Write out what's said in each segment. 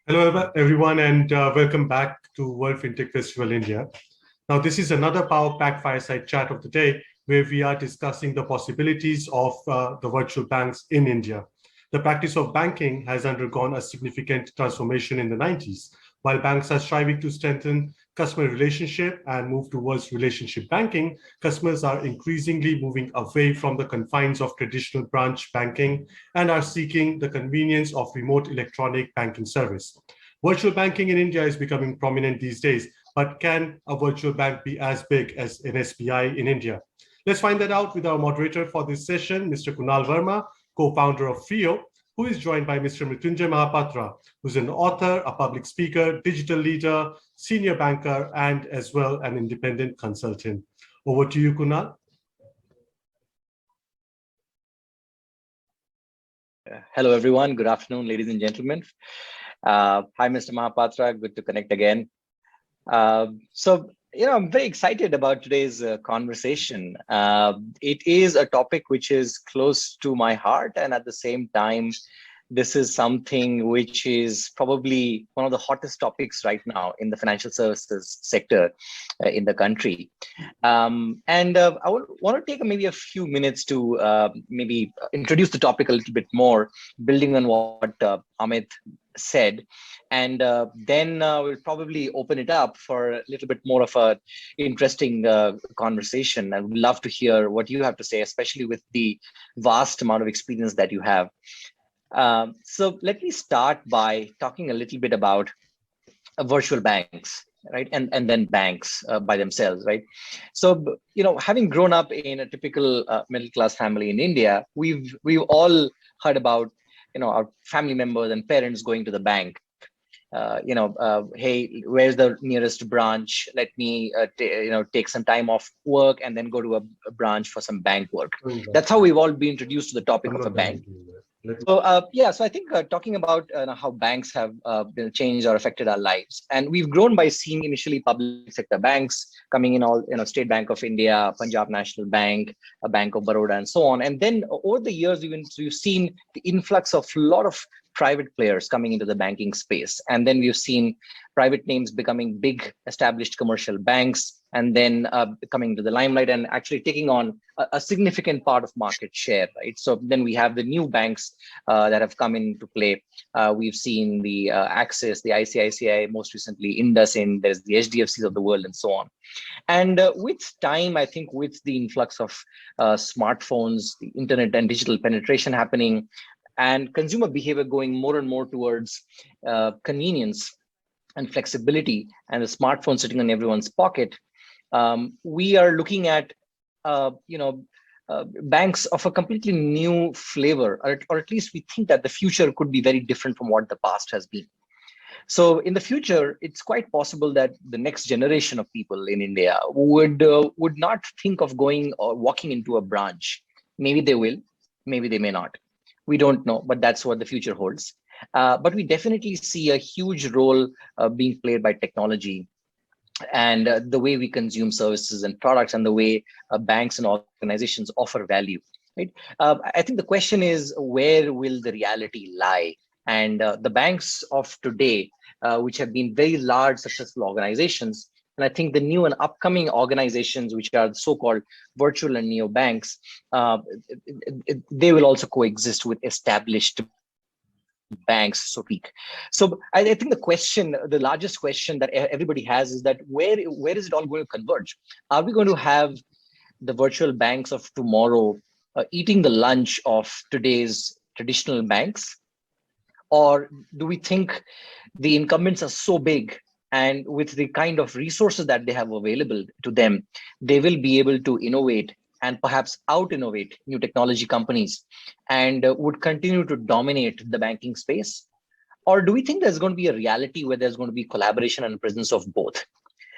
Hello, everyone, and welcome back to World FinTech Festival India. Now, this is another Power Pack Fireside Chat of the day, where we are discussing the possibilities of the virtual banks in India. The practice of banking has undergone a significant transformation in the 90s. While banks are striving to strengthen customer relationship and move towards relationship banking, customers are increasingly moving away from the confines of traditional branch banking and are seeking the convenience of remote electronic banking service. Virtual banking in India is becoming prominent these days, but can a virtual bank be as big as an SBI in India? Let's find that out with our moderator for this session, Mr. Kunal Verma, co-founder of Freo, who is joined by Mr. Mrutyunjay Mahapatra, who's an author, a public speaker, digital leader, senior banker, and as well an independent consultant. Over to you, Kunal. Hello, everyone. Good afternoon, ladies and gentlemen. Hi, Mr. Mahapatra. Good to connect again. I'm very excited about today's conversation. It is a topic which is close to my heart, and at the same time, this is something which is probably one of the hottest topics right now in the financial services sector in the country. I want to take maybe a few minutes to maybe introduce the topic a little bit more, building on what Amit said, and then we'll probably open it up for a little bit more of a interesting conversation. I would love to hear what you have to say, especially with the vast amount of experience that you have. So let me start by talking a little bit about virtual banks, right? And then banks by themselves, right? So, having grown up in a typical middle-class family in India, we've all heard about, our family members and parents going to the bank. Hey, where's the nearest branch? Let me, take some time off work and then go to a branch for some bank work. That's how we've all been introduced to the topic of a bank. So I think talking about how banks have changed or affected our lives, and we've grown by seeing initially public sector banks coming in, all State Bank of India, Punjab National Bank, a Bank of Baroda, and so on. And then over the years, we've seen the influx of a lot of private players coming into the banking space, and then we've seen private names becoming big established commercial banks, and then coming to the limelight and actually taking on a significant part of market share, right? So then we have the new banks that have come into play. We've seen the Axis, the ICICI, most recently IndusInd, there's the HDFCs of the world, and so on. And with time, I think with the influx of smartphones, the internet and digital penetration happening, and consumer behavior going more and more towards convenience and flexibility, and the smartphone sitting in everyone's pocket, we are looking at banks of a completely new flavor, or at least we think that the future could be very different from what the past has been. So in the future, it's quite possible that the next generation of people in India would not think of going or walking into a branch. Maybe they will, maybe they may not. We don't know, but that's what the future holds. But we definitely see a huge role being played by technology, and the way we consume services and products, and the way banks and organizations offer value, right? I think the question is, where will the reality lie? And the banks of today, which have been very large, successful organizations, and I think the new and upcoming organizations, which are so-called virtual and neo banks, they will also coexist with established banks, so to speak. So I think the largest question that everybody has is that where is it all going to converge? Are we going to have the virtual banks of tomorrow eating the lunch of today's traditional banks? Or do we think the incumbents are so big, and with the kind of resources that they have available to them, they will be able to innovate and perhaps out-innovate new technology companies, and would continue to dominate the banking space? Or do we think there's going to be a reality where there's going to be collaboration and presence of both?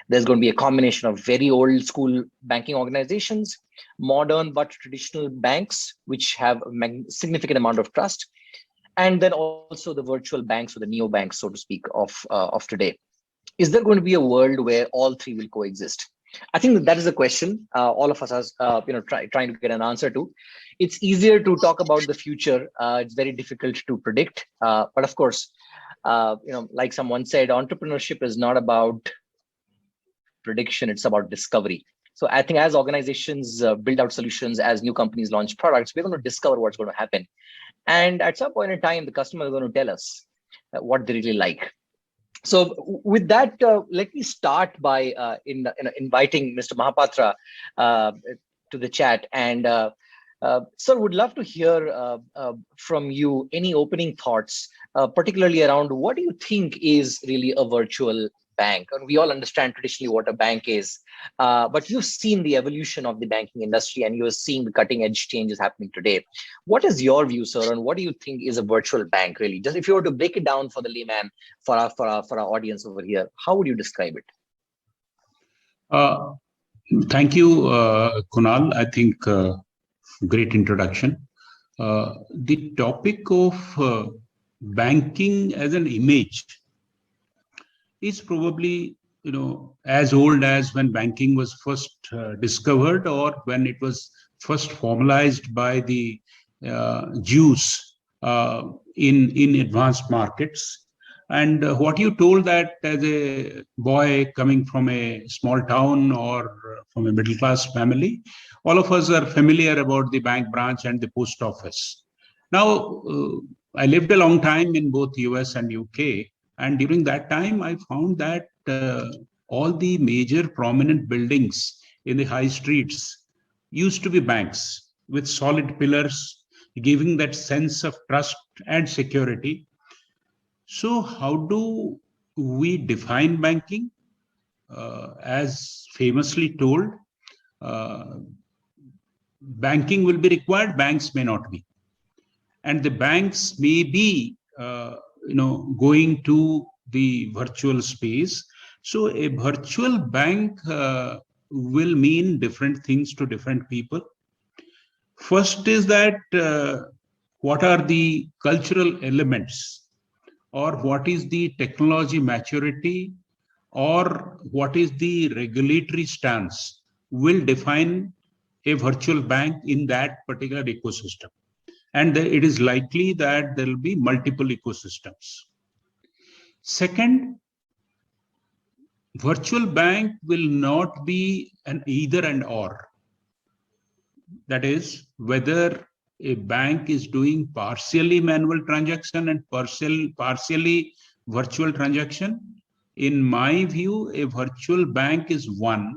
There's going to be a combination of very old school banking organizations, modern but traditional banks, which have a significant amount of trust, and then also the virtual banks, or the neo banks, so to speak, of today. Is there going to be a world where all three will coexist? I think that is a question all of us are trying to get an answer to. It's easier to talk about the future. It's very difficult to predict. But of course, Like someone said, entrepreneurship is not about prediction, it's about discovery. So I think as organizations build out solutions, as new companies launch products, we're going to discover what's going to happen. And at some point in time, the customer is going to tell us what they really like. So with that, let me start by inviting Mr. Mahapatra to the chat. And sir, would love to hear from you any opening thoughts, particularly around what do you think is really a virtual bank? And we all understand traditionally what a bank is, but you've seen the evolution of the banking industry and you're seeing the cutting edge changes happening today. What is your view, sir, and what do you think is a virtual bank really? Just if you were to break it down for the layman, for our audience over here, how would you describe it? Thank you, Kunal. I think great introduction. The topic of banking as an image is probably as old as when banking was first discovered or when it was first formalized by the Jews in advanced markets. And what you told that as a boy coming from a small town or from a middle class family, all of us are familiar about the bank branch and the post office. Now, I lived a long time in both US and UK. And during that time, I found that all the major prominent buildings in the high streets used to be banks with solid pillars, giving that sense of trust and security. So how do we define banking? As famously told, banking will be required, banks may not be. And the banks may be going to the virtual space. So a virtual bank will mean different things to different people. First is that what are the cultural elements, or what is the technology maturity, or what is the regulatory stance will define a virtual bank in that particular ecosystem. And it is likely that there will be multiple ecosystems. Second, virtual bank will not be an either and or. That is, whether a bank is doing partially manual transaction and partially virtual transaction. In my view, a virtual bank is one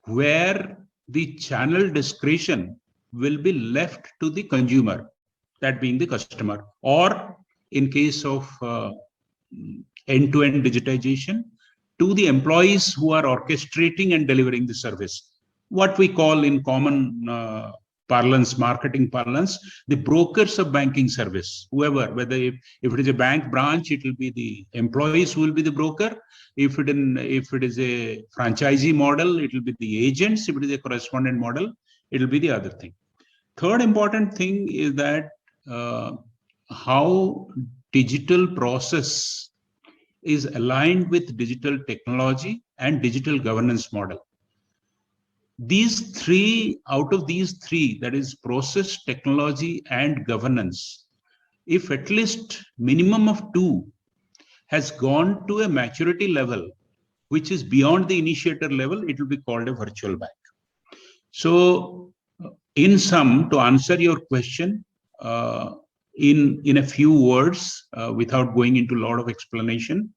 where the channel discretion will be left to the consumer, that being the customer, or in case of end-to-end digitization, to the employees who are orchestrating and delivering the service. What we call in common parlance, marketing parlance, the brokers of banking service, whoever, whether if it is a bank branch, it will be the employees who will be the broker. If it is a franchisee model, it will be the agents. If it is a correspondent model, it will be the other thing. Third important thing is that how digital process is aligned with digital technology and digital governance model. These three, out of these three, that is process, technology, and governance, if at least minimum of two has gone to a maturity level, which is beyond the initiator level, it will be called a virtual bank. So in sum, to answer your question, in a few words, without going into a lot of explanation,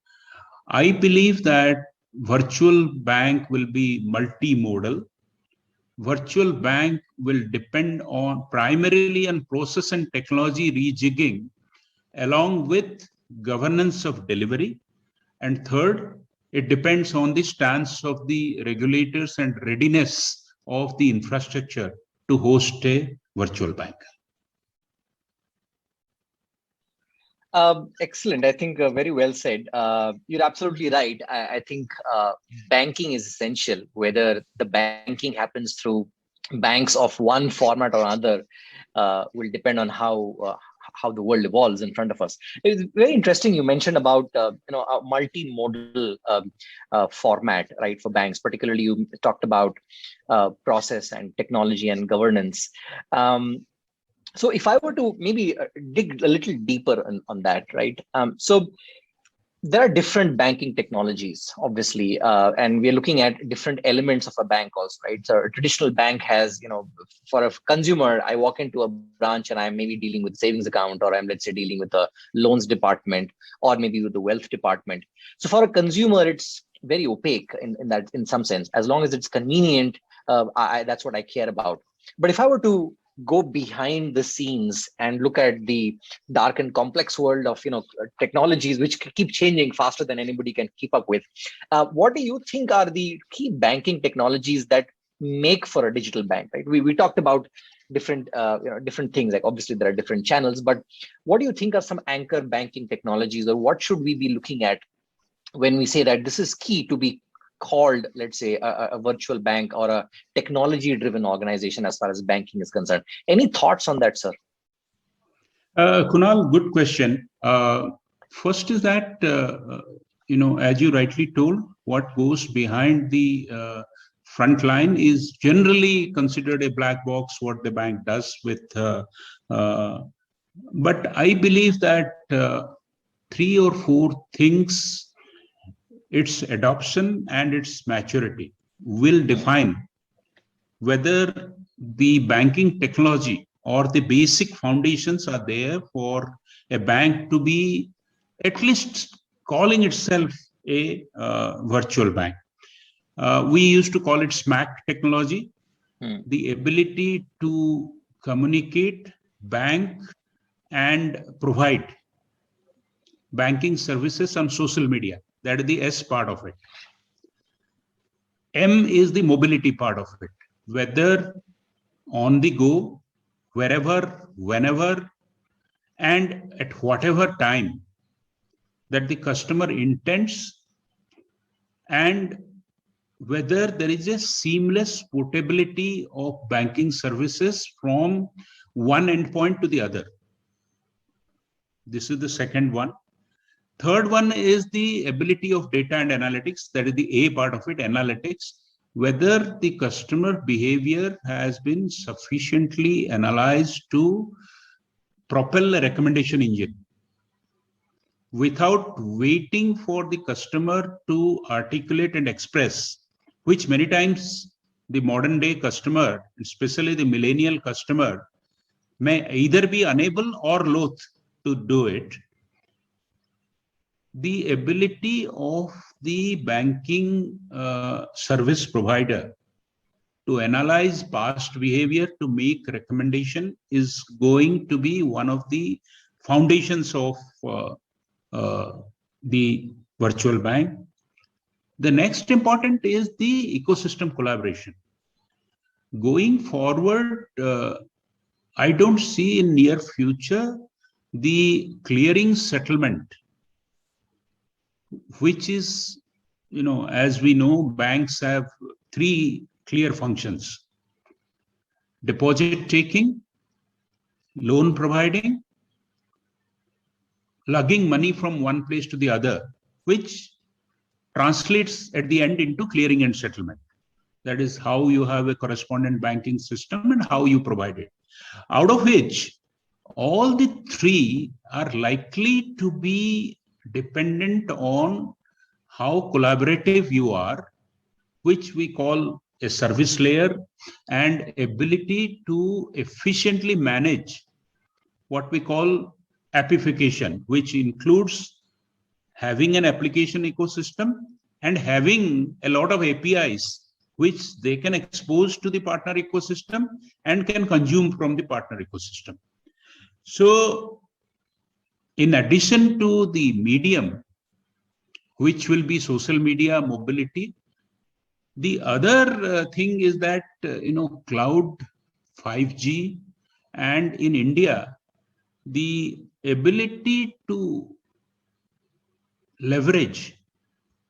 I believe that virtual bank will be multimodal. Virtual bank will depend on primarily on process and technology rejigging along with governance of delivery. And third, it depends on the stance of the regulators and readiness of the infrastructure to host a virtual bank. Excellent. I think very well said. You're absolutely right. I think banking is essential, whether the banking happens through banks of one format or another will depend on how the world evolves in front of us. It's very interesting. You mentioned about a multimodal format, right, for banks. Particularly, you talked about process and technology and governance. So if I were to maybe dig a little deeper on that, right? So There are different banking technologies, obviously, and we're looking at different elements of a bank also, right? So a traditional bank has, for a consumer, I walk into a branch and I'm maybe dealing with savings account, or I'm, let's say, dealing with the loans department, or maybe with the wealth department. So for a consumer, it's very opaque in some sense. As long as it's convenient, that's what I care about. But if I were to go behind the scenes and look at the dark and complex world of technologies which keep changing faster than anybody can keep up with, what do you think are the key banking technologies that make for a digital bank? Right, we talked about different different things, like obviously there are different channels, but what do you think are some anchor banking technologies, or what should we be looking at when we say that this is key to be called, let's say, a virtual bank or a technology driven organization as far as banking is concerned? Any thoughts on that, sir? Kunal, good question. First is that, as you rightly told, what goes behind the front line is generally considered a black box, what the bank does with. But I believe that 3 or 4 things, its adoption and its maturity, will define whether the banking technology or the basic foundations are there for a bank to be at least calling itself a virtual bank. We used to call it SMAC technology, the ability to communicate, bank, and provide banking services on social media. That is the S part of it. M is the mobility part of it, whether on the go, wherever, whenever, and at whatever time that the customer intends, and whether there is a seamless portability of banking services from one endpoint to the other. This is the second one. Third one is the ability of data and analytics. That is the A part of it, analytics. Whether the customer behavior has been sufficiently analyzed to propel a recommendation engine without waiting for the customer to articulate and express, which many times the modern day customer, especially the millennial customer, may either be unable or loath to do it. The ability of the banking service provider to analyze past behavior to make recommendation is going to be one of the foundations of the virtual bank. The next important is the ecosystem collaboration. Going forward, I don't see in near future the clearing settlement, which is, as we know, banks have 3 clear functions: deposit taking, loan providing, lugging money from one place to the other, which translates at the end into clearing and settlement. That is how you have a correspondent banking system and how you provide it. Out of which, all the 3 are likely to be dependent on how collaborative you are, which we call a service layer, and ability to efficiently manage what we call appification, which includes having an application ecosystem and having a lot of APIs which they can expose to the partner ecosystem and can consume from the partner ecosystem. So in addition to the medium, which will be social media, mobility, the other thing is that, cloud, 5G, and in India, the ability to leverage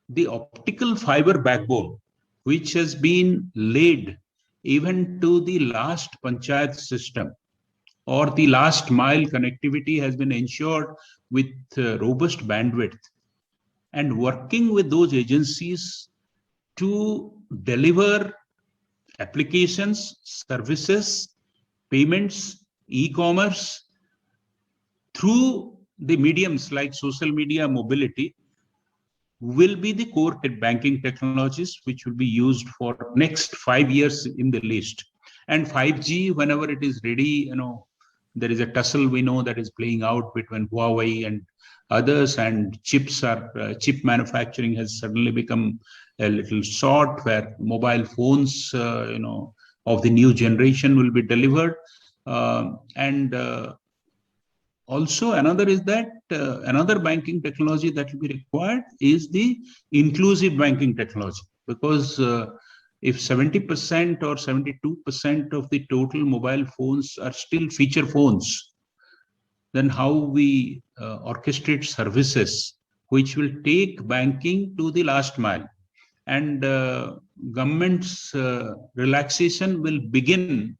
the optical fiber backbone, which has been laid even to the last panchayat system, or the last mile connectivity has been ensured with robust bandwidth, and working with those agencies to deliver applications, services, payments, e-commerce through the mediums like social media, mobility. will be the core banking technologies, which will be used for next 5 years in the list. And 5G, whenever it is ready, there is a tussle we know that is playing out between Huawei and others, and chip manufacturing has suddenly become a little short, where mobile phones, of the new generation will be delivered. Also, another is that another banking technology that will be required is the inclusive banking technology, because if 70% or 72% of the total mobile phones are still feature phones, then how we orchestrate services which will take banking to the last mile. And government's relaxation will begin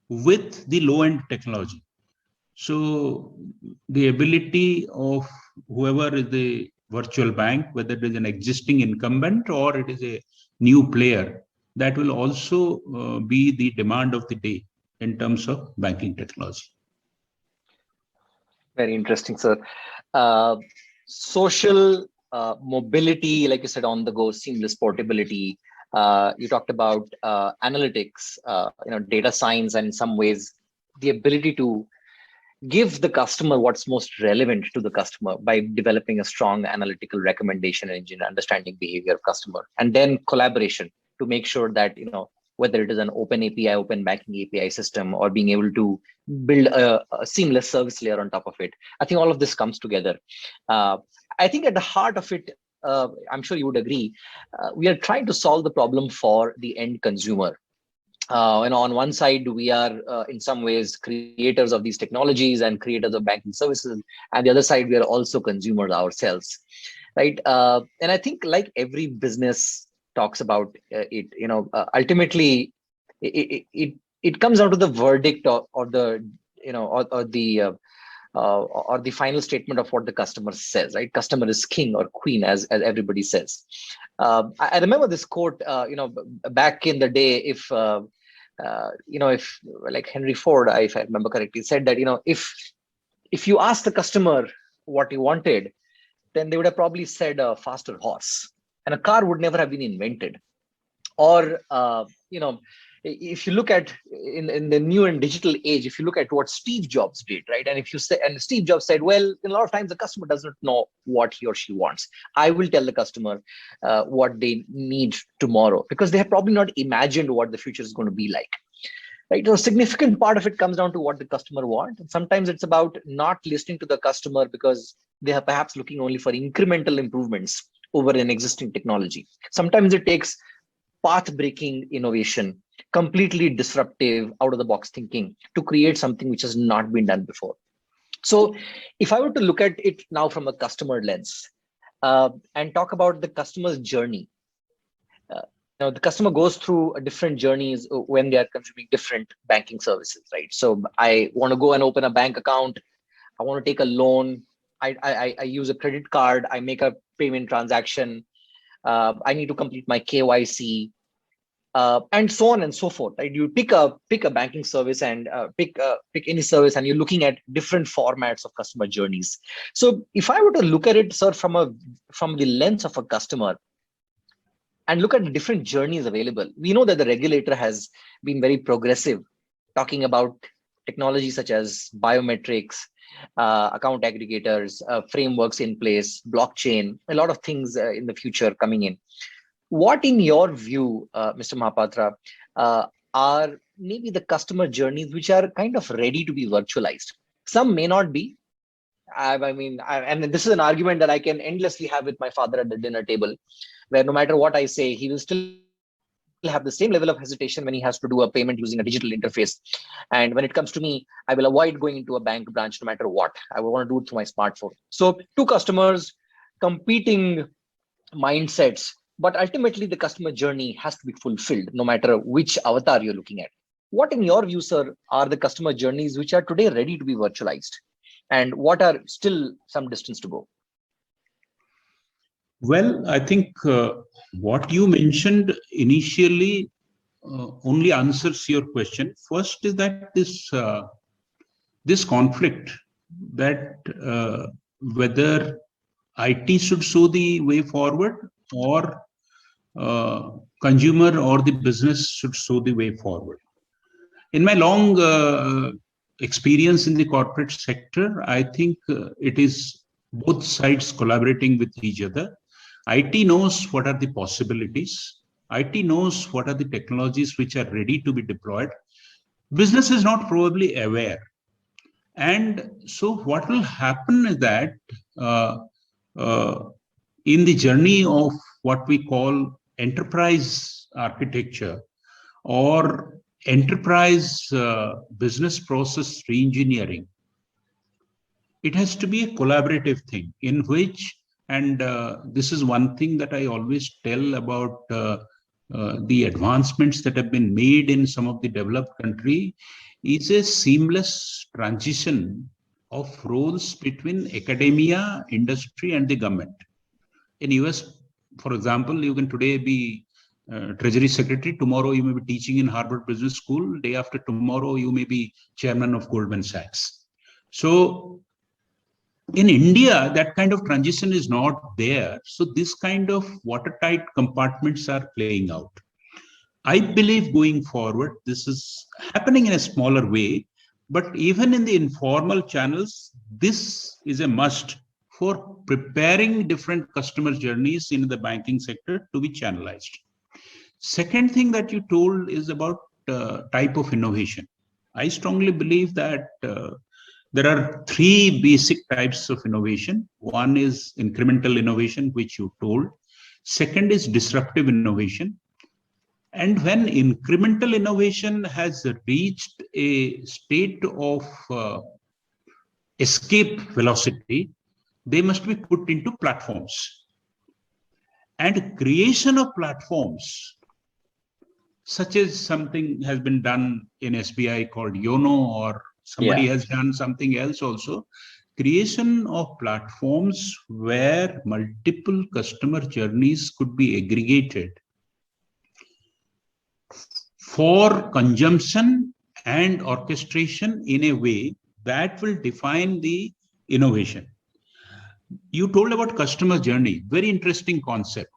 with the low-end technology. So the ability of whoever is the virtual bank, whether it is an existing incumbent or it is a new player, that will also be the demand of the day in terms of banking technology. Very interesting, sir. Social mobility, like you said, on the go, seamless portability. You talked about analytics, data science, and in some ways, the ability to give the customer what's most relevant to the customer by developing a strong analytical recommendation engine, understanding behavior of customer, and then collaboration to make sure that, whether it is an open API, open banking API system, or being able to build a seamless service layer on top of it. I think all of this comes together. I think at the heart of it, I'm sure you would agree, we are trying to solve the problem for the end consumer. On one side, we are in some ways creators of these technologies and creators of banking services, and the other side, we are also consumers ourselves, right? And I think, like every business talks about it, ultimately, it comes down to the verdict or the final statement of what the customer says, right? Customer is king or queen, as everybody says. I remember this quote, back in the day, if like Henry Ford, if I remember correctly, said that, if you ask the customer what he wanted, then they would have probably said a faster horse, and a car would never have been invented. Or, if you look at in the new and digital age, if you look at what Steve Jobs did, right? And if you say, and Steve Jobs said, well, a lot of times the customer doesn't know what he or she wants. I will tell the customer what they need tomorrow, because they have probably not imagined what the future is going to be like. Right? So a significant part of it comes down to what the customer wants. And sometimes it's about not listening to the customer because they are perhaps looking only for incremental improvements over an existing technology. Sometimes it takes path-breaking innovation, completely disruptive, out-of-the-box thinking to create something which has not been done before. So if I were to look at it now from a customer lens and talk about the customer's journey, the customer goes through different journeys when they are consuming different banking services, right? So I want to go and open a bank account. I want to take a loan. I use a credit card. I make a payment transaction. I need to complete my KYC, and so on and so forth. Right? You pick a banking service and pick any service, and you're looking at different formats of customer journeys. So if I were to look at it, sir, from the lens of a customer, and look at the different journeys available, we know that the regulator has been very progressive, talking about technologies such as biometrics, account aggregators, frameworks in place, blockchain, a lot of things in the future coming in. What, in your view, Mr. Mahapatra, are maybe the customer journeys which are kind of ready to be virtualized? Some may not be. And this is an argument that I can endlessly have with my father at the dinner table, where no matter what I say, he will still have the same level of hesitation when he has to do a payment using a digital interface. And when it comes to me, I will avoid going into a bank branch no matter what. I will want to do it through my smartphone. So two customers, competing mindsets, but ultimately the customer journey has to be fulfilled no matter which avatar you're looking at. What, in your view, sir, are the customer journeys which are today ready to be virtualized? And what are still some distance to go? Well, I think what you mentioned initially only answers your question. First is that this conflict, that whether IT should show the way forward, or consumer or the business should show the way forward. In my long experience in the corporate sector, I think it is both sides collaborating with each other. IT knows what are the possibilities. IT knows what are the technologies which are ready to be deployed. Business is not probably aware. And so what will happen is that in the journey of what we call enterprise architecture or enterprise business process reengineering, it has to be a collaborative thing in which, and this is one thing that I always tell about the advancements that have been made in some of the developed country, is a seamless transition of roles between academia, industry, and the government. In US, for example, you can today be Treasury Secretary, tomorrow you may be teaching in Harvard Business School, day after tomorrow you may be chairman of Goldman Sachs. So in India, that kind of transition is not there. So this kind of watertight compartments are playing out. I believe going forward, this is happening in a smaller way, but even in the informal channels, this is a must for preparing different customer journeys in the banking sector to be channelized. Second thing that you told is about type of innovation. I strongly believe that there are three basic types of innovation. One is incremental innovation, which you told. Second is disruptive innovation. And when incremental innovation has reached a state of escape velocity, they must be put into platforms. And creation of platforms, such as something has been done in SBI called YONO, or somebody has done something else also. Creation of platforms where multiple customer journeys could be aggregated for consumption and orchestration in a way that will define the innovation. You told about customer journey, very interesting concept.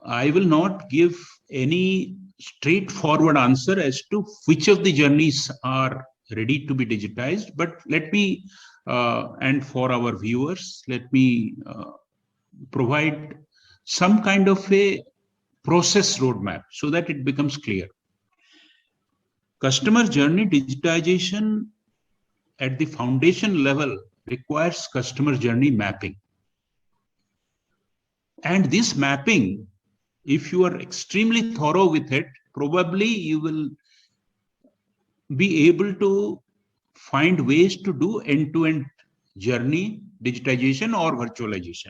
I will not give any straightforward answer as to which of the journeys are ready to be digitized, but let me, and for our viewers, let me provide some kind of a process roadmap so that it becomes clear. Customer journey digitization at the foundation level requires customer journey mapping. And this mapping, if you are extremely thorough with it, probably you will be able to find ways to do end-to-end journey digitization or virtualization.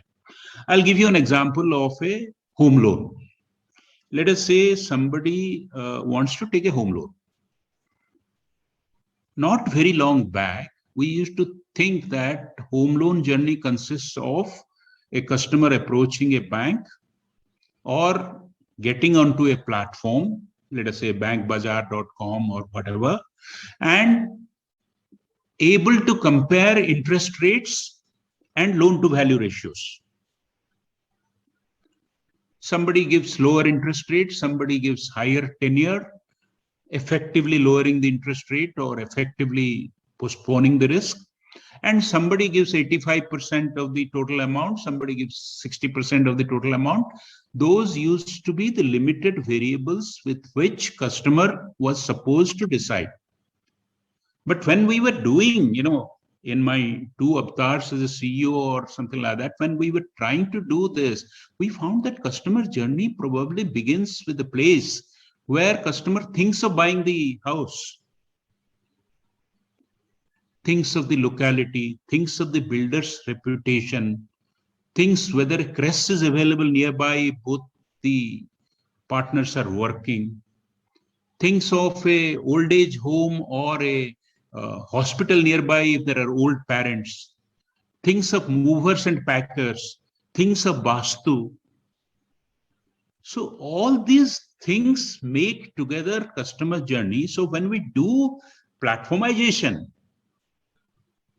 I'll give you an example of a home loan. Let us say somebody wants to take a home loan. Not very long back, we used to think that home loan journey consists of a customer approaching a bank or getting onto a platform, let us say bankbazaar.com or whatever, and able to compare interest rates and loan to value ratios. Somebody gives lower interest rate, somebody gives higher tenure, effectively lowering the interest rate or effectively postponing the risk. And somebody gives 85% of the total amount, somebody gives 60% of the total amount. Those used to be the limited variables with which customer was supposed to decide. But when we were doing, in my 2 avatars as a CEO or something like that, when we were trying to do this, we found that customer journey probably begins with the place where customer thinks of buying the house, thinks of the locality, thinks of the builder's reputation, thinks whether a crèche is available nearby, both the partners are working, thinks of a old age home or a hospital nearby if there are old parents, thinks of movers and packers, thinks of Vastu. So all these things make together customer journey. So when we do platformization,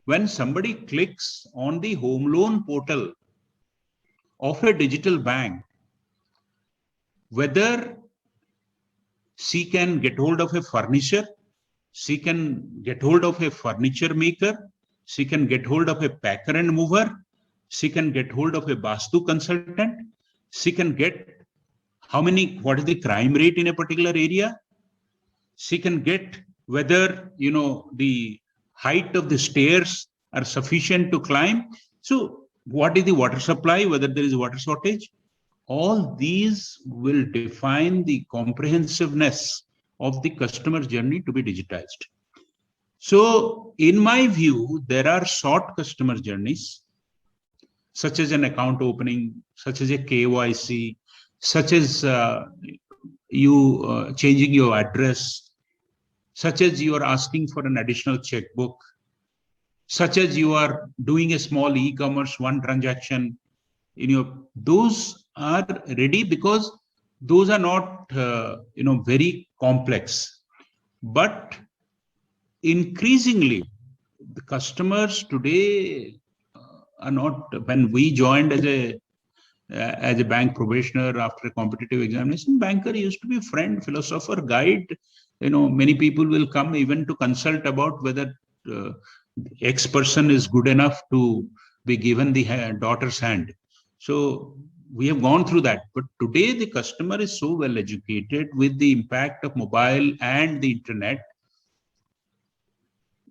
when somebody clicks on the home loan portal of a digital bank, whether she can get hold of a furniture, she can get hold of a furniture maker, she can get hold of a packer and mover, she can get hold of a Vastu consultant, she can get what is the crime rate in a particular area, she can get whether the height of the stairs are sufficient to climb. So what is the water supply, whether there is water shortage. All these will define the comprehensiveness of the customer journey to be digitized. So in my view, there are short customer journeys, such as an account opening, such as a KYC, such as you changing your address, such as you are asking for an additional checkbook, such as you are doing a small e-commerce, one transaction, those are ready because those are not very complex. But increasingly, the customers today are not. When we joined as a bank probationer after a competitive examination, banker used to be friend, philosopher, guide. Many people will come even to consult about whether X person is good enough to be given the daughter's hand. So we have gone through that. But today the customer is so well educated with the impact of mobile and the internet.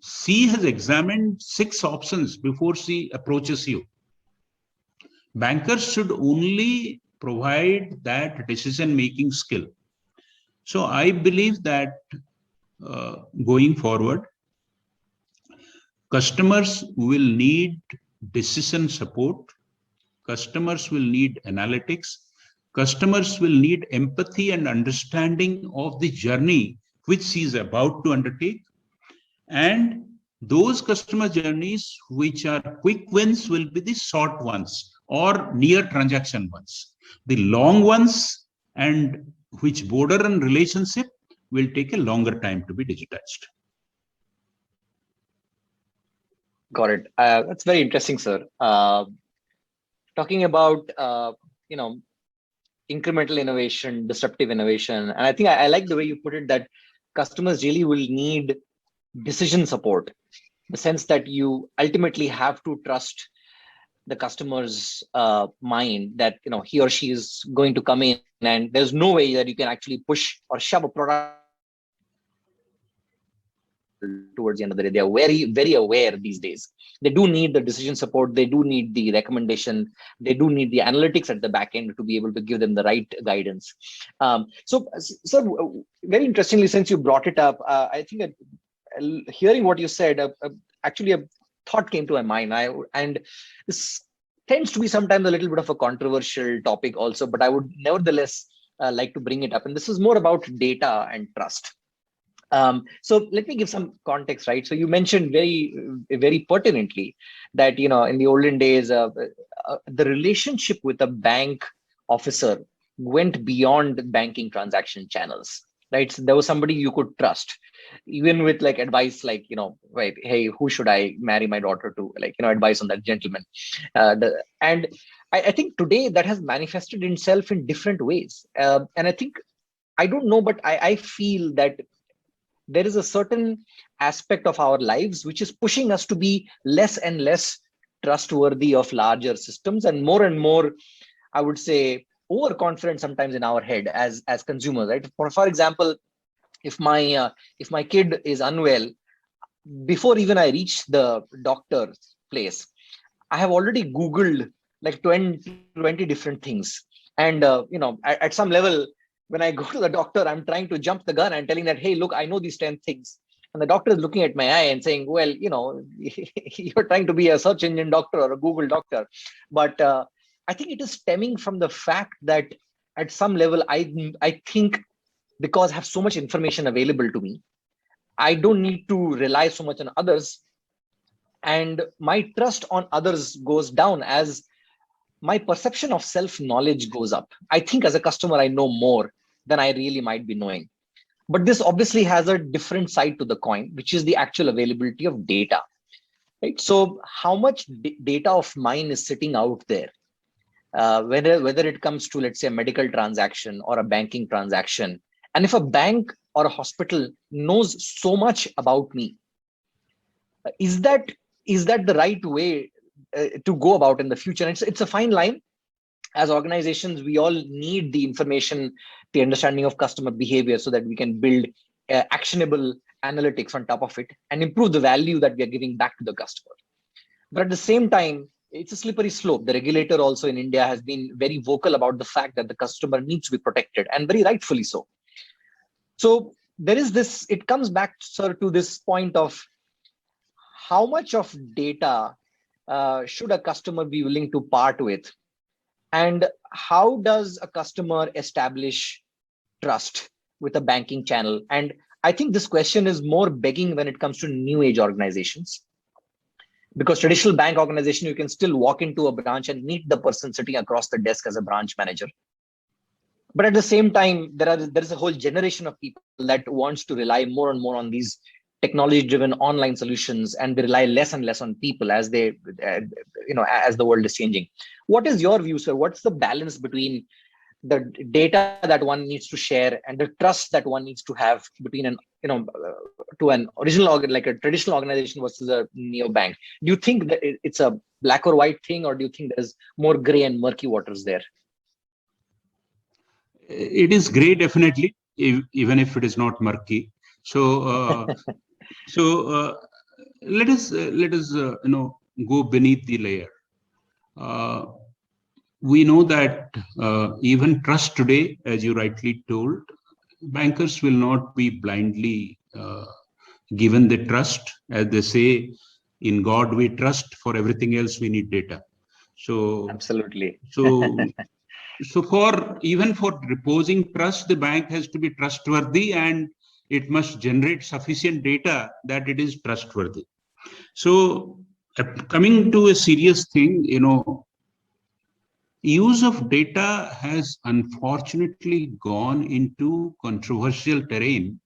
She has examined 6 options before she approaches you. Bankers should only provide that decision-making skill. So I believe that going forward, customers will need decision support, customers will need analytics, customers will need empathy and understanding of the journey which she is about to undertake. And those customer journeys which are quick wins will be the short ones or near transaction ones. The long ones and which border on relationship will take a longer time to be digitized. Got it. That's very interesting, sir. Talking about incremental innovation, disruptive innovation, and I think I like the way you put it, that customers really will need decision support, the sense that you ultimately have to trust the customer's mind that he or she is going to come in, and there's no way that you can actually push or shove a product towards the end of the day. They are very, very aware these days. They do need the decision support. They do need the recommendation. They do need the analytics at the back end to be able to give them the right guidance. So, very interestingly, since you brought it up, I think that hearing what you said, actually a thought came to my mind. And this tends to be sometimes a little bit of a controversial topic also, but I would nevertheless like to bring it up. And this is more about data and trust. So let me give some context, right? So you mentioned very pertinently that, in the olden days, the relationship with a bank officer went beyond banking transaction channels, right? So there was somebody you could trust, even with like advice, like, right, hey, who should I marry my daughter to? Like, advice on that gentleman. And I think today that has manifested itself in different ways. And I think, I don't know, but I feel that there is a certain aspect of our lives which is pushing us to be less and less trustworthy of larger systems and more, I would say, overconfident sometimes in our head as consumers, right? For example, if my kid is unwell, before even I reach the doctor's place, I have already Googled like 20 different things. And, at some level, when I go to the doctor, I'm trying to jump the gun and telling that, hey, look, I know these 10 things. And the doctor is looking at my eye and saying, well, you're trying to be a search engine doctor or a Google doctor. But I think it is stemming from the fact that at some level, I think because I have so much information available to me, I don't need to rely so much on others. And my trust on others goes down as my perception of self-knowledge goes up. I think as a customer, I know more than I really might be knowing. But this obviously has a different side to the coin, which is the actual availability of data. right? So how much data of mine is sitting out there? Whether it comes to, let's say, a medical transaction or a banking transaction. And if a bank or a hospital knows so much about me, is that the right way to go about in the future? It's a fine line. As organizations, we all need the information, the understanding of customer behavior, so that we can build actionable analytics on top of it and improve the value that we are giving back to the customer. But at the same time, it's a slippery slope. The regulator also in India has been very vocal about the fact that the customer needs to be protected, and very rightfully so. So there is this, it comes back, sir, to this point of how much of data should a customer be willing to part with? And how does a customer establish trust with a banking channel? And I think this question is more begging when it comes to new age organizations. Because traditional bank organization, you can still walk into a branch and meet the person sitting across the desk as a branch manager. But at the same time, there is a whole generation of people that wants to rely more and more on these technology-driven online solutions, and they rely less and less on people as they, as the world is changing. What is your view, sir? What's the balance between the data that one needs to share and the trust that one needs to have between to an original like a traditional organization versus a neo bank? Do you think that it's a black or white thing, or do you think there's more gray and murky waters there? It is gray, definitely, even if it is not murky. So, let us go beneath the layer. We know that even trust today, as you rightly told, bankers will not be blindly given the trust. As they say, in God we trust, for everything else we need data. So absolutely. So even for reposing trust, the bank has to be trustworthy, and it must generate sufficient data that it is trustworthy. So coming to a serious thing, use of data has unfortunately gone into controversial terrain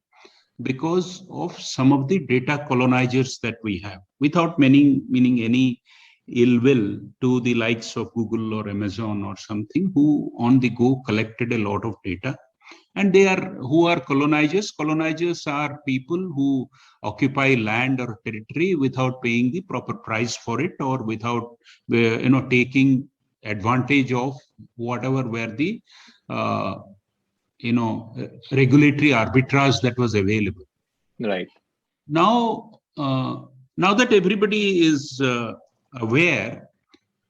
because of some of the data colonizers that we have, without meaning any ill will to the likes of Google or Amazon or something, who on the go collected a lot of data. And who are colonizers? Colonizers are people who occupy land or territory without paying the proper price for it, or without taking advantage of whatever were the regulatory arbitrage that was available. Right. Now that everybody is aware,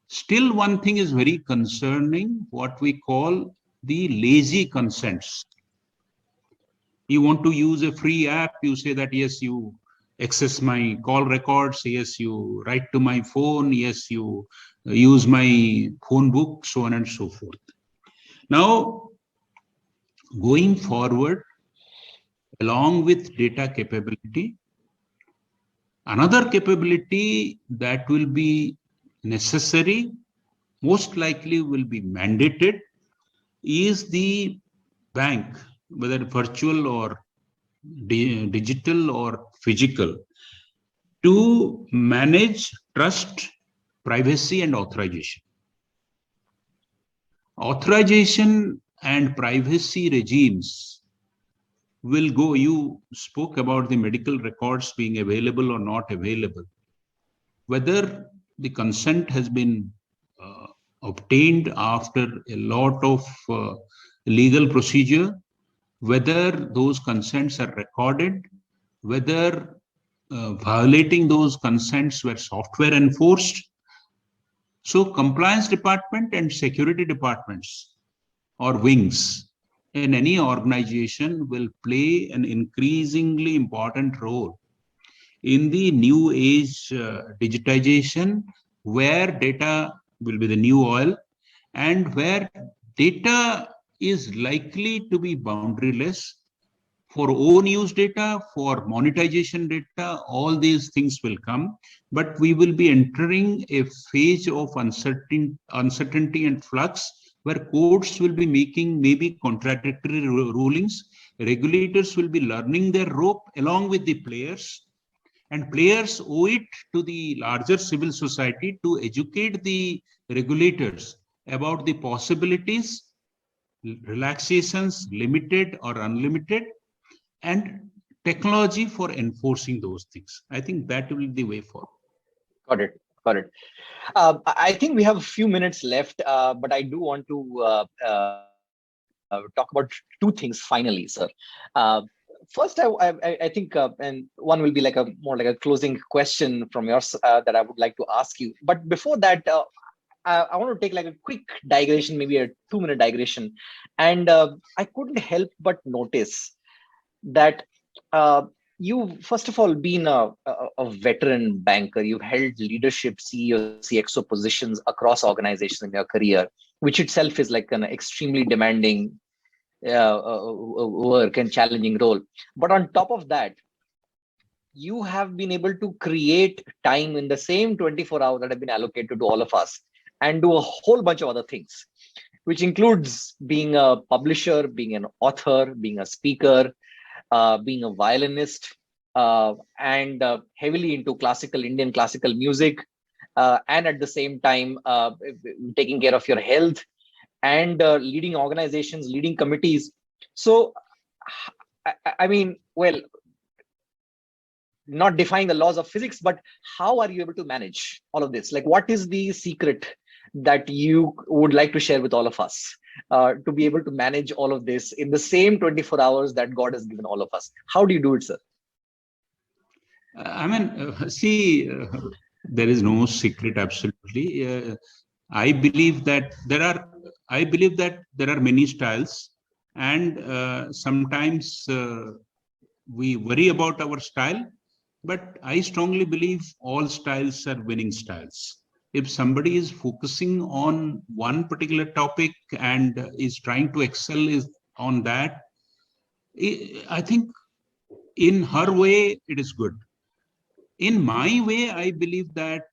still one thing is very concerning, what we call the lazy consents. You want to use a free app, you say that yes, you access my call records, yes, you write to my phone, yes, you use my phone book, so on and so forth. Now, going forward, along with data capability, another capability that will be necessary, most likely will be mandated, is the bank, whether virtual or digital or physical, to manage trust, privacy, and authorization. Authorization and privacy regimes will go. You spoke about the medical records being available or not available. Whether the consent has been obtained after a lot of legal procedure, whether those consents are recorded, whether violating those consents were software enforced. So compliance department and security departments, or wings, in any organization will play an increasingly important role in the new age digitization, where data will be the new oil, and where data is likely to be boundaryless for own use data, for monetization data. All these things will come, but we will be entering a phase of uncertainty and flux, where courts will be making maybe contradictory rulings. Regulators will be learning their rope along with the players, And players owe it to the larger civil society to educate the regulators about the possibilities, relaxations, limited or unlimited, and technology for enforcing those things. I think that will be the way forward. Got it. Got it. I think we have a few minutes left, but I do want to talk about two things finally, sir. First, I think, and one will be like more like a closing question from yours that I would like to ask you. But before that, I want to take like a quick digression, maybe a 2-minute digression, and I couldn't help but notice that you, first of all, been a veteran banker. You've held leadership, CEO, CXO positions across organizations in your career, which itself is like an extremely demanding work and challenging role. But on top of that, you have been able to create time in the same 24 hours that have been allocated to all of us and do a whole bunch of other things, which includes being a publisher, being an author, being a speaker, being a violinist, and heavily into Indian classical music, and at the same time taking care of your health and leading organizations, leading committees. So, I mean, well, not defying the laws of physics, but how are you able to manage all of this? Like, what is the secret that you would like to share with all of us to be able to manage all of this in the same 24 hours that God has given all of us? How do you do it, sir? I mean, see, there is no secret, absolutely. I believe that there are many styles, and sometimes we worry about our style, but I strongly believe all styles are winning styles. If somebody is focusing on one particular topic and is trying to excel on that, I think in her way, it is good. In my way, I believe that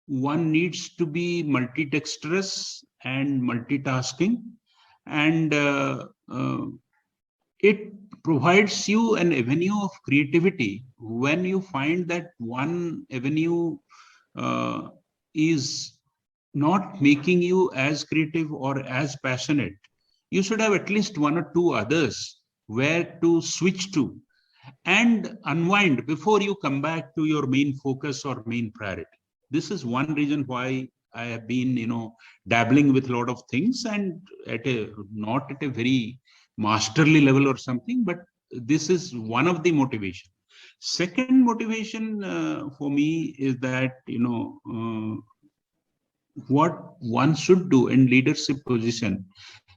one needs to be multidexterous and multitasking, and it provides you an avenue of creativity when you find that one avenue is not making you as creative or as passionate. You should have at least one or two others where to switch to and unwind before you come back to your main focus or main priority. This is one reason why I have been, dabbling with a lot of things, and not at a very masterly level or something, but this is one of the motivation. Second motivation for me is that, what one should do in leadership position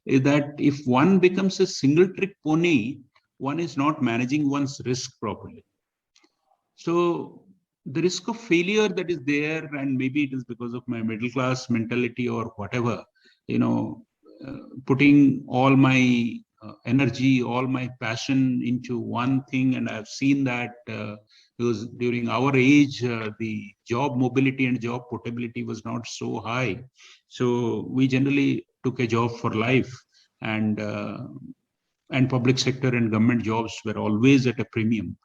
is that if one becomes a single trick pony, one is not managing one's risk properly. So the risk of failure that is there, and maybe it is because of my middle class mentality or whatever, putting all my energy, all my passion into one thing. And I've seen that because during our age, the job mobility and job portability was not so high. So we generally took a job for life, and public sector and government jobs were always at a premium.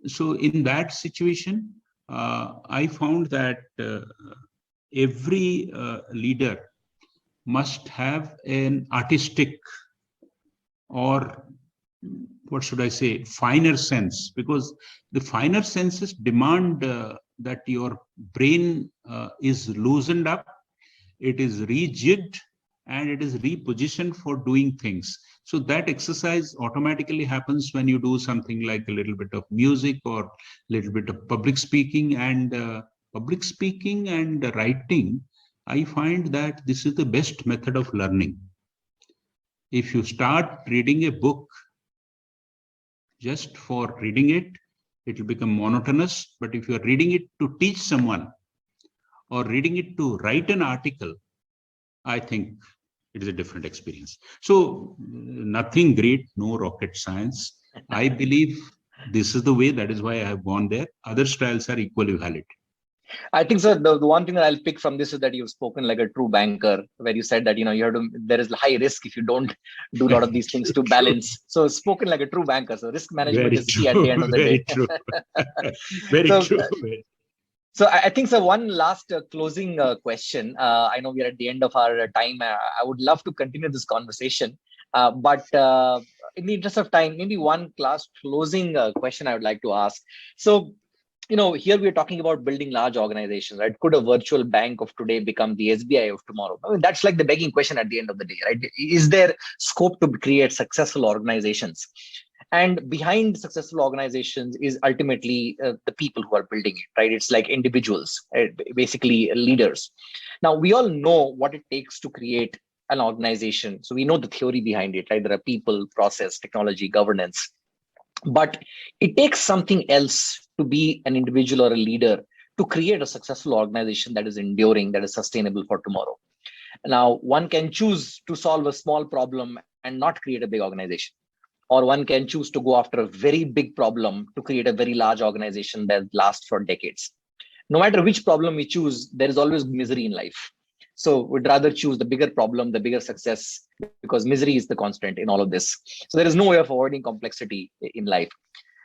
So in that situation, I found that every leader must have an artistic, or what should I say, finer sense, because the finer senses demand that your brain is loosened up, it is rejigged, and it is repositioned for doing things. So that exercise automatically happens when you do something like a little bit of music or a little bit of public speaking. And writing, I find that this is the best method of learning. If you start reading a book just for reading it, it will become monotonous. But if you are reading it to teach someone or reading it to write an article, I think it is a different experience. So nothing great, no rocket science. I believe this is the way. That is why I have gone there. Other styles are equally valid. I think so. The one thing that I'll pick from this is that you've spoken like a true banker, where you said that, you have to, there is high risk if you don't do a lot of these things to balance. So spoken like a true banker. So risk management Very is key at the end true. of the Very day. true. Very So, true. so I think so. One last closing question. I know we are at the end of our time. I would love to continue this conversation, but in the interest of time, maybe one last closing question I would like to ask. So, here we are talking about building large organizations, right? Could a virtual bank of today become the SBI of tomorrow? I mean, that's like the begging question at the end of the day, right? Is there scope to create successful organizations? And behind successful organizations is ultimately the people who are building it, right? It's like individuals, right? Basically leaders. Now, we all know what it takes to create an organization. So we know the theory behind it, right? There are people, process, technology, governance. But it takes something else to be an individual or a leader to create a successful organization that is enduring, that is sustainable for tomorrow. Now, one can choose to solve a small problem and not create a big organization. Or one can choose to go after a very big problem to create a very large organization that lasts for decades. No matter which problem we choose, there is always misery in life. So we'd rather choose the bigger problem, the bigger success, because misery is the constant in all of this. So there is no way of avoiding complexity in life.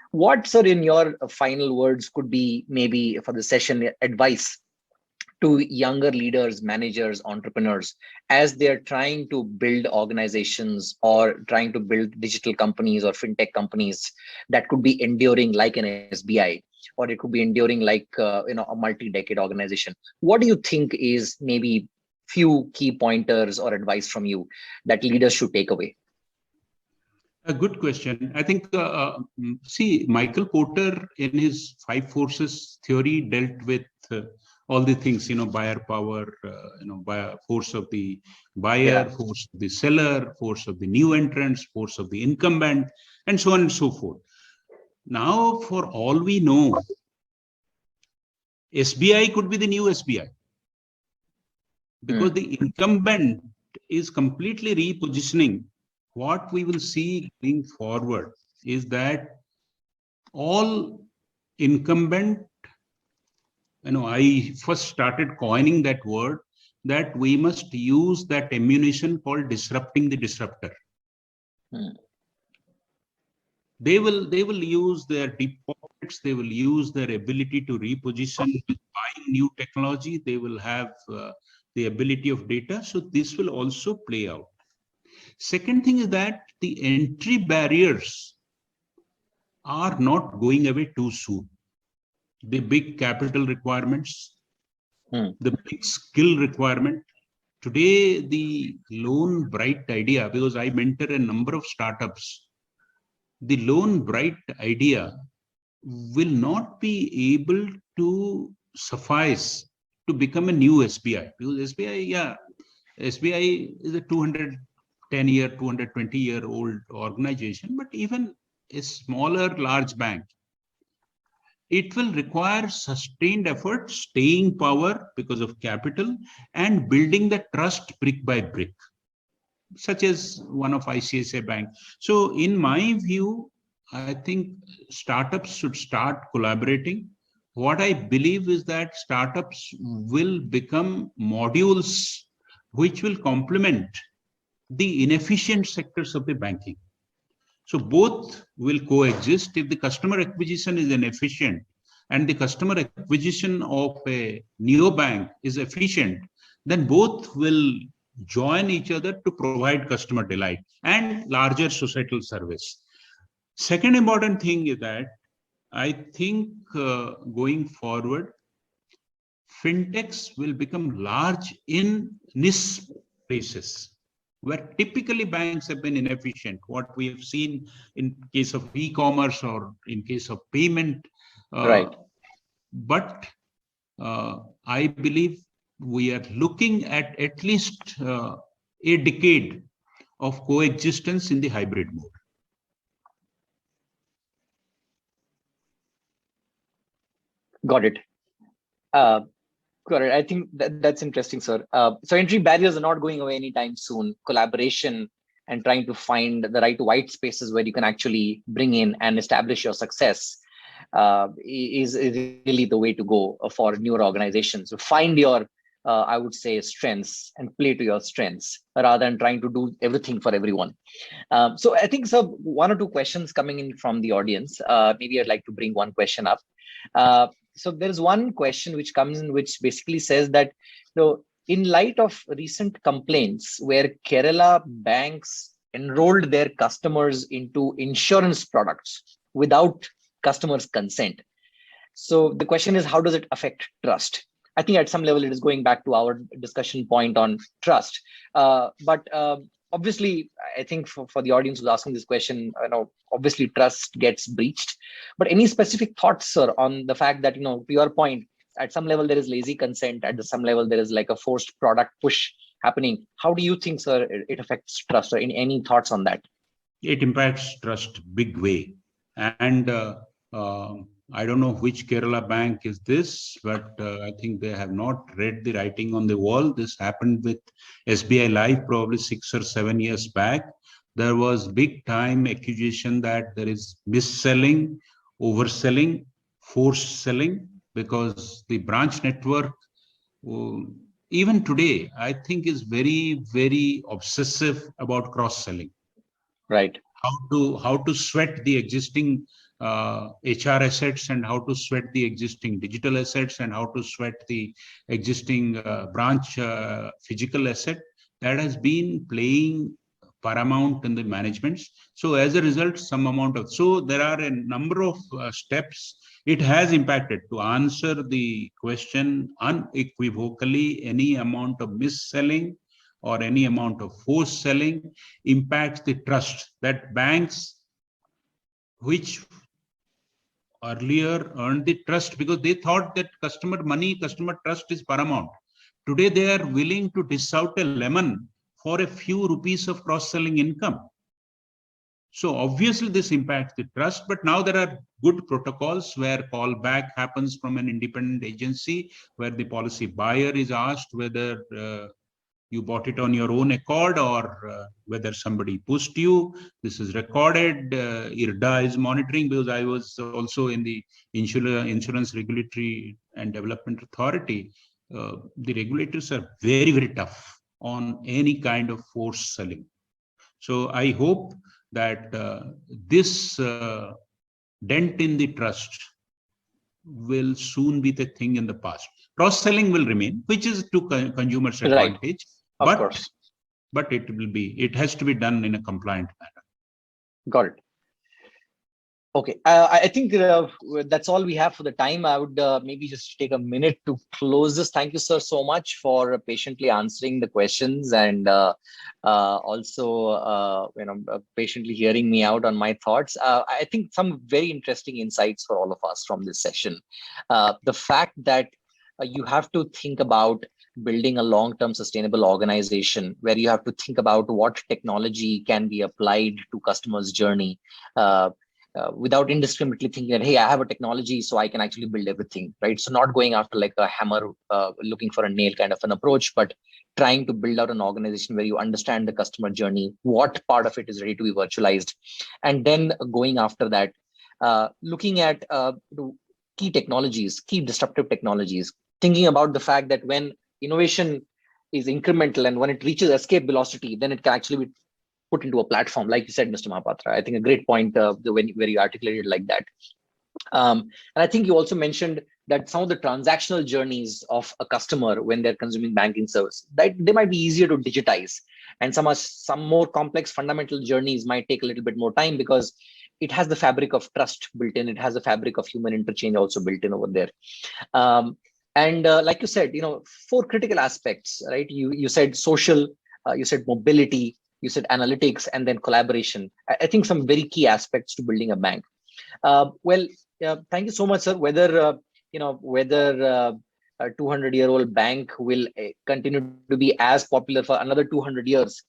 What, sir, in your final words, could be maybe for the session advice to younger leaders, managers, entrepreneurs, as they're trying to build organizations or trying to build digital companies or fintech companies that could be enduring like an SBI, or it could be enduring like a multi-decade organization? What do you think is maybe few key pointers or advice from you that leaders should take away? A good question. I think, see, Michael Porter in his 5 forces theory dealt with all the things, buyer power, by force of the buyer, force of the seller, force of the new entrants, force of the incumbent, and so on and so forth. Now, for all we know, SBI could be the new SBI, because the incumbent is completely repositioning. What we will see going forward is that all incumbent, I first started coining that word, that we must use that ammunition called disrupting the disruptor. They will use their deep pockets, they will use their ability to reposition with buying new technology, they will have the ability of data. So this will also play out. Second thing is that the entry barriers are not going away too soon. The big capital requirements, the big skill requirement. Today, the lone bright idea, because I mentor a number of startups, the lone bright idea will not be able to suffice to become a new SBI. Because SBI is a 210-year, 220-year-old organization, but even a smaller, large bank, it will require sustained effort, staying power because of capital, and building the trust brick by brick, such as one of ICICI Bank. So in my view, I think startups should start collaborating. What I believe is that startups will become modules which will complement the inefficient sectors of the banking. So both will coexist. If the customer acquisition is inefficient and the customer acquisition of a neobank is efficient, then both will join each other to provide customer delight and larger societal service. Second important thing is that I think going forward, fintechs will become large in niche places where typically banks have been inefficient. What we have seen in case of e-commerce or in case of payment. Right. But I believe we are looking at least a decade of coexistence in the hybrid mode. Got it. Got it. I think that's interesting, sir. So entry barriers are not going away anytime soon. Collaboration and trying to find the right white spaces where you can actually bring in and establish your success. is really the way to go for newer organizations. So find your, I would say, strengths and play to your strengths rather than trying to do everything for everyone. So I think so. One or two questions coming in from the audience. Maybe I'd like to bring one question up. So there is one question which comes in, which basically says that, in light of recent complaints where Kerala banks enrolled their customers into insurance products without customers' consent. So the question is, how does it affect trust? I think at some level it is going back to our discussion point on trust. But obviously, I think for the audience who's asking this question, obviously trust gets breached. But any specific thoughts, sir, on the fact that, to your point, at some level there is lazy consent, at some level there is like a forced product push happening. How do you think, sir, it affects trust, or any thoughts on that? It impacts trust big way. And I don't know which Kerala bank is this, but I think they have not read the writing on the wall. This happened with SBI Life probably 6 or 7 years back. There was big time accusation that there is mis-selling, overselling, forced selling, because the branch network, even today, I think is very, very obsessive about cross-selling. Right. How to sweat the existing HR assets, and how to sweat the existing digital assets, and how to sweat the existing branch physical asset. That has been playing paramount in the managements. So as a result, so there are a number of steps. It has impacted. To answer the question unequivocally, any amount of mis-selling or any amount of forced selling impacts the trust that banks, which earlier earned the trust because they thought that customer trust is paramount. Today, they are willing to dish out a lemon for a few rupees of cross-selling income. So obviously this impacts the trust, but now there are good protocols where callback happens from an independent agency, where the policy buyer is asked whether you bought it on your own accord or whether somebody pushed you. This is recorded. IRDA is monitoring, because I was also in the Insurance Regulatory and Development Authority. The regulators are very, very tough on any kind of forced selling. So I hope that this dent in the trust will soon be the thing in the past. Cross-selling will remain, which is to consumers' advantage. Right. Of course. But it has to be done in a compliant manner. Got it. Okay, I think that's all we have for the time. I would maybe just take a minute to close this. Thank you, sir, so much for patiently answering the questions, and also patiently hearing me out on my thoughts. I think some very interesting insights for all of us from this session. The fact that you have to think about building a long-term sustainable organization, where you have to think about what technology can be applied to customers' journey, without indiscriminately thinking that, hey, I have a technology, so I can actually build everything, right? So not going after like a hammer, looking for a nail kind of an approach, but trying to build out an organization where you understand the customer journey, what part of it is ready to be virtualized, and then going after that, looking at key technologies, key disruptive technologies, thinking about the fact that when innovation is incremental and when it reaches escape velocity, then it can actually be put into a platform, like you said, Mr. Mahapatra. I think a great point where you articulated like that. And I think you also mentioned that some of the transactional journeys of a customer when they're consuming banking service, that they might be easier to digitize, and some more complex fundamental journeys might take a little bit more time because it has the fabric of trust built in. It has the fabric of human interchange also built in over there. And like you said, 4 critical aspects, right? You said social, you said mobility, you said analytics, and then collaboration. I think some very key aspects to building a bank. Well, thank you so much, sir. Whether a 200-year-old bank will continue to be as popular for another 200 years,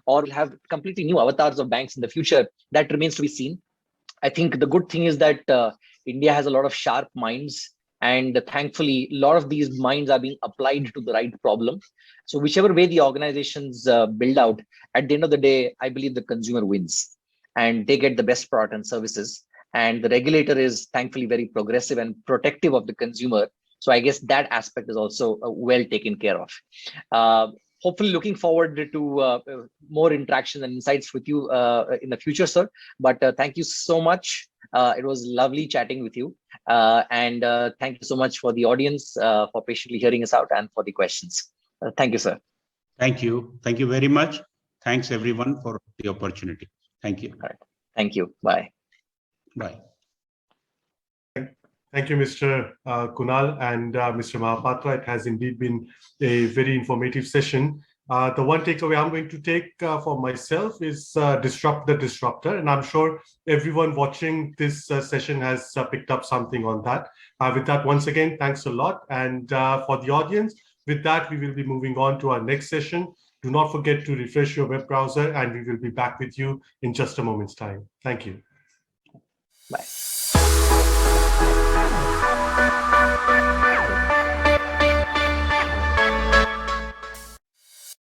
or will have completely new avatars of banks in the future, that remains to be seen. I think the good thing is that India has a lot of sharp minds, and thankfully, a lot of these minds are being applied to the right problem. So whichever way the organizations build out, at the end of the day, I believe the consumer wins and they get the best product and services. and the regulator is thankfully very progressive and protective of the consumer. So I guess that aspect is also well taken care of. Hopefully looking forward to more interactions and insights with you in the future, sir. But thank you so much. It was lovely chatting with you. And thank you so much for the audience for patiently hearing us out and for the questions. Thank you, sir. Thank you. Thank you very much. Thanks everyone for the opportunity. Thank you. All right. Thank you. Bye. Bye. Thank you, Mr. Kunal and Mr. Mahapatra. It has indeed been a very informative session. The one takeaway I'm going to take for myself is disrupt the disruptor. And I'm sure everyone watching this session has picked up something on that. With that, once again, thanks a lot. And for the audience, with that, we will be moving on to our next session. Do not forget to refresh your web browser, and we will be back with you in just a moment's time. Thank you. Bye.